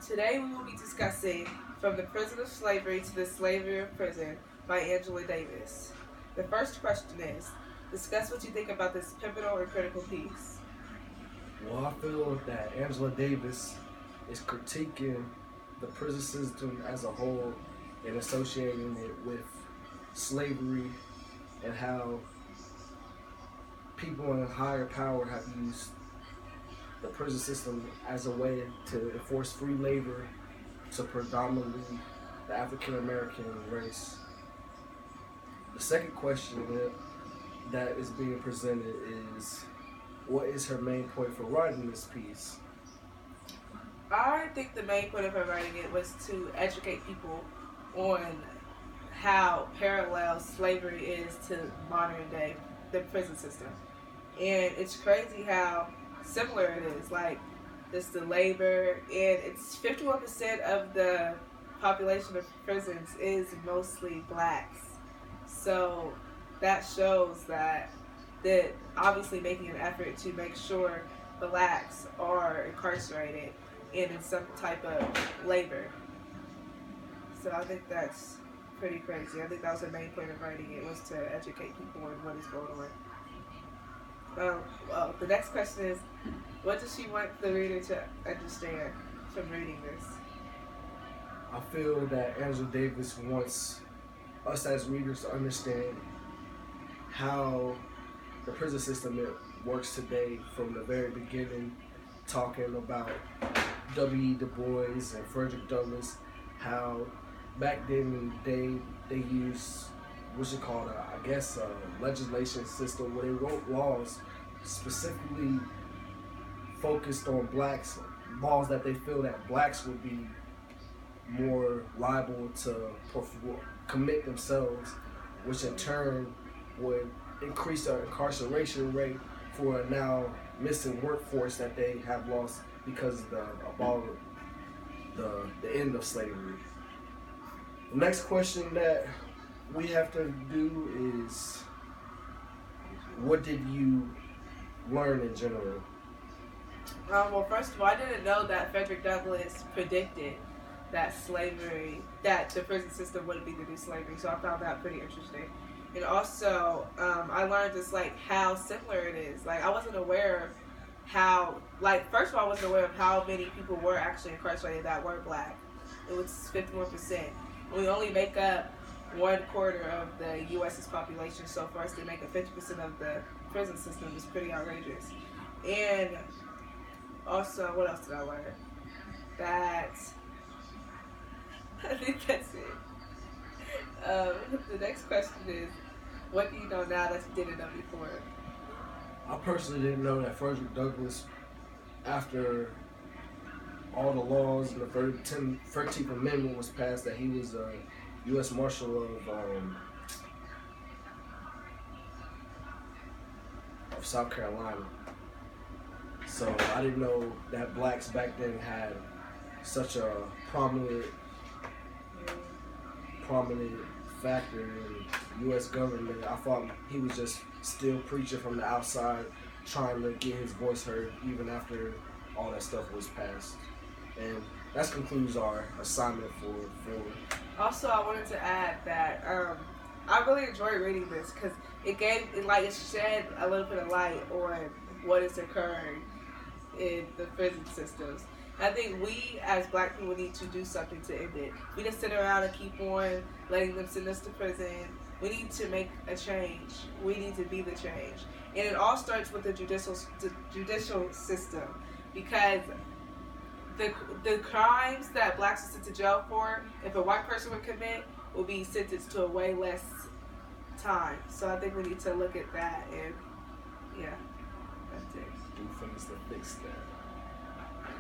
Today we will be discussing From the Prison of Slavery to the Slavery of Prison by Angela Davis. The first question is, discuss what you think about this pivotal and critical piece. Well, I feel that Angela Davis is critiquing the prison system as a whole and associating it with slavery and how people in higher power have used the prison system as a way to enforce free labor to predominantly the African American race. The second question that is being presented is, what is her main point for writing this piece? I think the main point of her writing it was to educate people on how parallel slavery is to modern day the prison system. And it's crazy how similar it is. Like, it's the labor, and it's 51% of the population of prisons is mostly blacks. So that shows that obviously making an effort to make sure blacks are incarcerated and in some type of labor. So I think that's pretty crazy. I think that was the main point of writing it, was to educate people on what is going on. Well, the next question is, what does she want the reader to understand from reading this? I feel that Angela Davis wants us as readers to understand how the prison system works today, from the very beginning, talking about W.E. Du Bois and Frederick Douglass, how back then in the day they used what's it called, a legislation system where they wrote laws specifically focused on blacks, laws that they feel that blacks would be more liable to commit themselves, which in turn would increase their incarceration rate for a now missing workforce that they have lost because of the end of slavery. The next question that we have to do is, what did you learn in general? Well, first of all, I didn't know that Frederick Douglass predicted that the prison system wouldn't be the new slavery, so I found that pretty interesting. And also, I learned just how similar it is. I wasn't aware of how, first of all, I wasn't aware of how many people were actually incarcerated that were black. It was 51%. We only make up 1/4 of the U.S.'s population, so for us to make up 50% of the prison system is pretty outrageous. And also, what else did I learn? I think that's it. The next question is, what do you know now that you didn't know before? I personally didn't know that Frederick Douglass, after all the laws and the 13th Amendment was passed, that he was a U.S. Marshal of South Carolina. So I didn't know that blacks back then had such a prominent factor in the U.S. government. I thought he was just still preaching from the outside, trying to get his voice heard even after all that stuff was passed. And that concludes our assignment for. Also, I wanted to add that I really enjoyed reading this because it shed a little bit of light on what is occurring in the prison systems. I think we as black people need to do something to end it. We just sit around and keep on letting them send us to prison. We need to make a change. We need to be the change. And it all starts with the judicial system, because the crimes that blacks are sent to jail for, if a white person would commit, will be sentenced to a way less time. So I think we need to look at that, and yeah, that's it. Do things to fix that.